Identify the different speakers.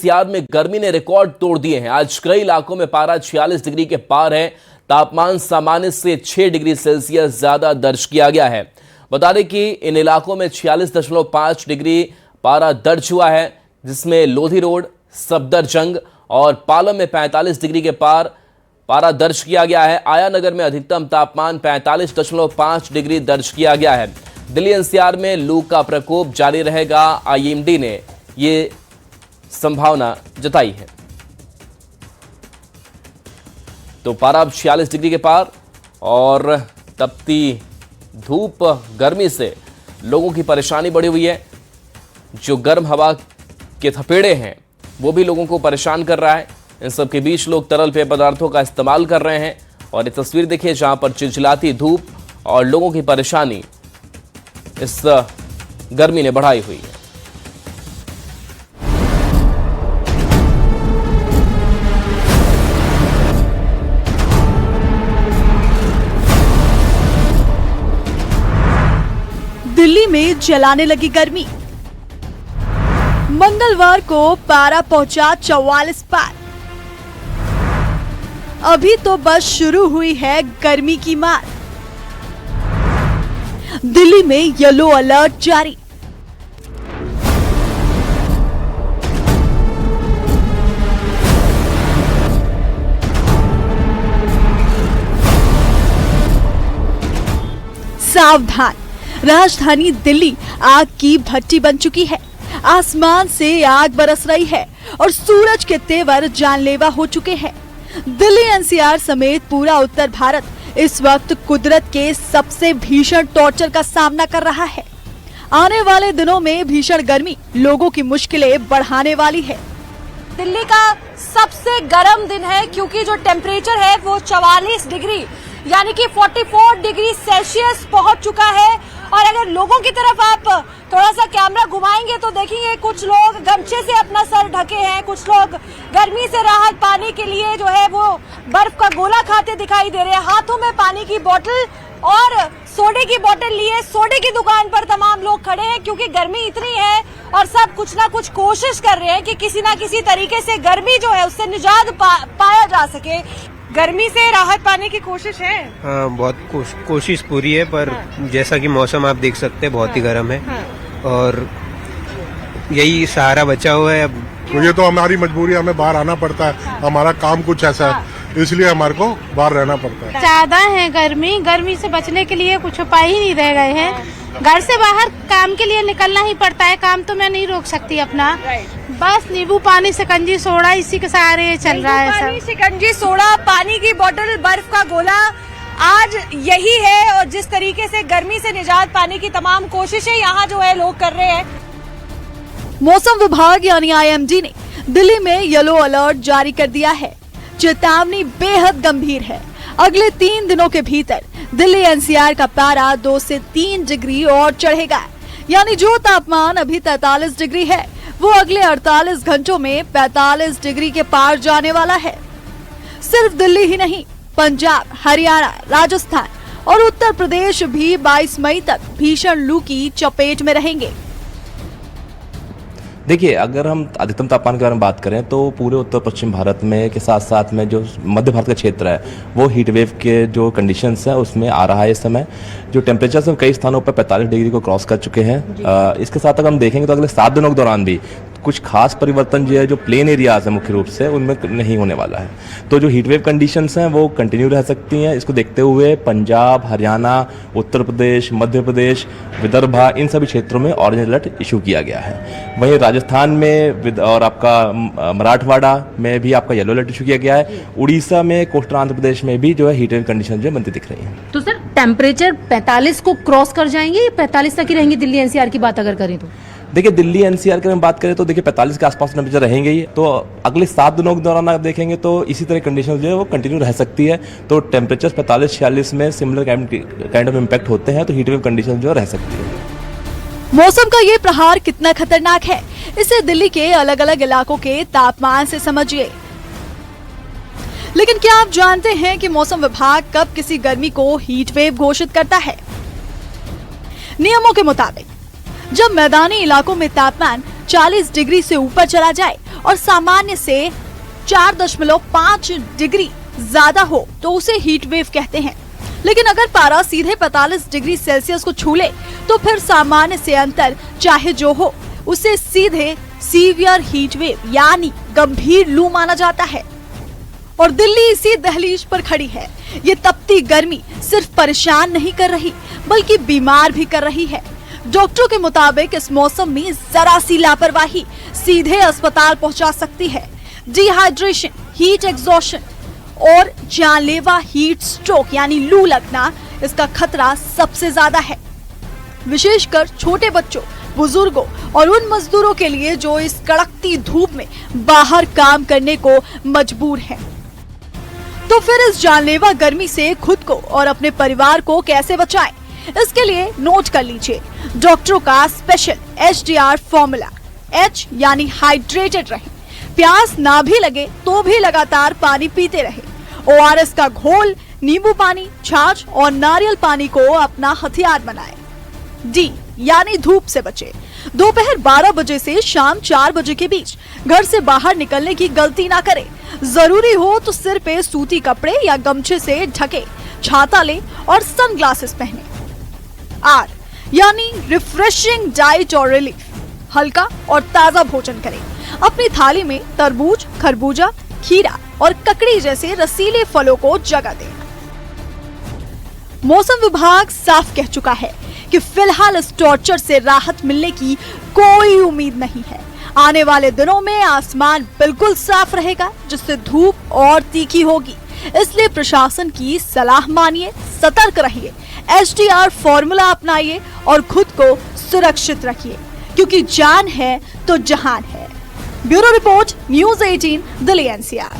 Speaker 1: NCR में गर्मी ने रिकॉर्ड तोड़ दिए हैं। आज कई इलाकों में पारा 46 डिग्री के पार है। तापमान सामान्य से 6 डिग्री सेल्सियस ज्यादा दर्ज किया गया है। बता दें कि इन इलाकों में 46.5 डिग्री पारा दर्ज हुआ है, जिसमें लोधी रोड, सफदरजंग और पालम में 45 डिग्री के पारा दर्ज किया गया है। आया नगर में अधिकतम तापमान 45.5 डिग्री दर्ज किया गया है। दिल्ली एनसीआर में लू का प्रकोप जारी रहेगा। आईएमडी ने ये संभावना जताई है। तो पारा अब 46 डिग्री के पार और तपती धूप, गर्मी से लोगों की परेशानी बढ़ी हुई है। जो गर्म हवा के थपेड़े हैं वो भी लोगों को परेशान कर रहा है। इन सब के बीच लोग तरल पेय पदार्थों का इस्तेमाल कर रहे हैं और ये तस्वीर देखिए जहां पर चिलचिलाती धूप और लोगों की परेशानी इस गर्मी ने बढ़ाई हुई है।
Speaker 2: दिल्ली में जलाने लगी गर्मी। मंगलवार को पारा पहुंचा 44 पार। अभी तो बस शुरू हुई है गर्मी की मार। दिल्ली में येलो अलर्ट जारी। सावधान, राजधानी दिल्ली आग की भट्टी बन चुकी है। आसमान से आग बरस रही है और सूरज के तेवर जानलेवा हो चुके हैं। दिल्ली एनसीआर समेत पूरा उत्तर भारत इस वक्त कुदरत के सबसे भीषण टॉर्चर का सामना कर रहा है। आने वाले दिनों में भीषण गर्मी लोगों की मुश्किलें बढ़ाने वाली है।
Speaker 3: दिल्ली का सबसे गर्म दिन है क्योंकि जो टेम्परेचर है वो 44 डिग्री यानी कि 44 डिग्री सेल्सियस पहुंच चुका है। और अगर लोगों की तरफ आप थोड़ा सा कैमरा घुमाएंगे तो देखेंगे कुछ लोग गमछे से अपना सर ढके हैं, कुछ लोग गर्मी से राहत पाने के लिए जो है वो बर्फ का गोला खाते दिखाई दे रहे हैं। हाथों में पानी की बोतल और सोडे की बोतल लिए सोडे की दुकान पर तमाम लोग खड़े हैं क्योंकि गर्मी इतनी है और सब कुछ ना कुछ कोशिश कर रहे हैं कि किसी ना किसी तरीके से गर्मी जो है उससे निजात पाया जा सके। गर्मी से राहत पाने की कोशिश है।
Speaker 4: हाँ, बहुत कोशिश पूरी है, पर जैसा कि मौसम आप देख सकते हैं बहुत ही गर्म है और यही सहारा बचा हुआ है अब।
Speaker 5: तो ये तो हमारी मजबूरी है, हमें बाहर आना पड़ता है। हमारा काम कुछ ऐसा है, इसलिए हमारे को बाहर रहना पड़ता है।
Speaker 6: ज्यादा है गर्मी से बचने के लिए कुछ उपाय ही नहीं रह गए हैं। घर से बाहर काम के लिए निकलना ही पड़ता है। काम तो मैं नहीं रोक सकती अपना, बस नींबू पानी, शिकंजी, सोडा, इसी के सहारे चल रहा है सब।
Speaker 3: शिकंजी, सोडा, पानी की बोतल, बर्फ का गोला, आज यही है। और जिस तरीके से गर्मी से निजात पाने की तमाम कोशिशें यहाँ जो है लोग कर रहे हैं।
Speaker 2: मौसम विभाग यानी आईएमडी ने दिल्ली में येलो अलर्ट जारी कर दिया है। चेतावनी बेहद गंभीर है। अगले 3 दिनों के भीतर दिल्ली एनसीआर का पारा 2 से 3 डिग्री और चढ़ेगा, यानी जो तापमान अभी 43 डिग्री है वो अगले 48 घंटों में 45 डिग्री के पार जाने वाला है। सिर्फ दिल्ली ही नहीं, पंजाब, हरियाणा, राजस्थान और उत्तर प्रदेश भी 22 मई तक भीषण लू की चपेट में रहेंगे।
Speaker 7: देखिए, अगर हम अधिकतम तापमान के बारे में बात करें तो पूरे उत्तर पश्चिम भारत में के साथ साथ में जो मध्य भारत का क्षेत्र है वो हीट वेव के जो कंडीशंस है उसमें आ रहा है। इस समय जो टेम्परेचर है कई स्थानों पर 45 डिग्री को क्रॉस कर चुके हैं। इसके साथ अगर हम देखेंगे तो अगले 7 दिनों के दौरान भी कुछ खास परिवर्तन जो है जो प्लेन एरियाज है मुख्य रूप से उनमें नहीं होने वाला है। तो जो हीट वेव कंडीशंस हैं वो कंटिन्यू रह सकती हैं। इसको देखते हुए पंजाब, हरियाणा, उत्तर प्रदेश, मध्य प्रदेश, विदर्भा, इन सभी क्षेत्रों में ऑरेंज अलर्ट इशू किया गया है। वहीं राजस्थान में और आपका मराठवाड़ा में भी आपका येलो अलर्ट इशू किया गया है। उड़ीसा में, कोस्टल आंध्र प्रदेश में भी जो है हीट वेव कंडीशन जो बनती दिख रही है।
Speaker 8: तो सर टेम्परेचर 45 को क्रॉस कर जाएंगे, 45 तक ही रहेंगे दिल्ली एनसीआर की बात अगर करें तो?
Speaker 7: देखिए, दिल्ली एनसीआर की बात करें तो देखिए 45 के आसपास टेम्परेचर रहेंगे ही। तो अगले 7 दिनों के दौरान आप देखेंगे तो इसी तरह कंडीशन जो है वो कंटिन्यू रह सकती है। तो टेम्परेचर 45-46 में सिमिलर काइंड ऑफ इम्पैक्ट होते हैं, तो हीट वेव कंडीशन जो रह सकती है।
Speaker 2: मौसम का ये प्रहार कितना खतरनाक है, इसे दिल्ली के अलग अलग इलाकों के तापमान से समझिए। लेकिन क्या आप जानते हैं कि मौसम विभाग कब किसी गर्मी को हीट वेव घोषित करता है? नियमों के मुताबिक जब मैदानी इलाकों में तापमान 40 डिग्री से ऊपर चला जाए और सामान्य से 4.5 डिग्री ज्यादा हो तो उसे हीट वेव कहते हैं। लेकिन अगर पारा सीधे 45 डिग्री सेल्सियस को छू ले तो फिर सामान्य से अंतर चाहे जो हो उसे सीधे सीवियर हीट वेव यानी गंभीर लू माना जाता है। और दिल्ली इसी दहलीज पर खड़ी है। ये तपती गर्मी सिर्फ परेशान नहीं कर रही बल्कि बीमार भी कर रही है। डॉक्टरों के मुताबिक इस मौसम में जरा सी लापरवाही सीधे अस्पताल पहुंचा सकती है। डिहाइड्रेशन, हीट एग्जॉशन और जानलेवा हीट स्ट्रोक यानी लू लगना, इसका खतरा सबसे ज्यादा है, विशेषकर छोटे बच्चों, बुजुर्गों और उन मजदूरों के लिए जो इस कड़कती धूप में बाहर काम करने को मजबूर हैं। तो फिर इस जानलेवा गर्मी से खुद को और अपने परिवार को कैसे बचाएं? इसके लिए नोट कर लीजिए डॉक्टरों का स्पेशल HDR फॉर्मूला। H यानी हाइड्रेटेड रहें, प्यास ना भी लगे तो भी लगातार पानी पीते रहे। ORS का घोल, नींबू पानी, छाछ और नारियल पानी को अपना हथियार बनाएं। D यानी धूप से बचे, दोपहर 12 बजे से शाम 4 बजे के बीच घर से बाहर निकलने की गलती ना करें। जरूरी हो तो सिर पे सूती कपड़े या गमछे से ढके, छाता ले और सनग्लासेस पहने। R यानी रिफ्रेशिंग डाइट और रिलीफ, हल्का और ताजा भोजन करें। अपनी थाली में तरबूज, खरबूजा, खीरा और ककड़ी जैसे रसीले फलों को जगह दें। मौसम विभाग साफ कह चुका है कि फिलहाल इस टॉर्चर से राहत मिलने की कोई उम्मीद नहीं है। आने वाले दिनों में आसमान बिल्कुल साफ रहेगा जिससे धूप और तीखी होगी। इसलिए प्रशासन की सलाह मानिए, सतर्क रहिए, HDR फॉर्मूला अपनाइए और खुद को सुरक्षित रखिए, क्योंकि जान है तो जहान है। Bureau report, news 18, Delhi NCR।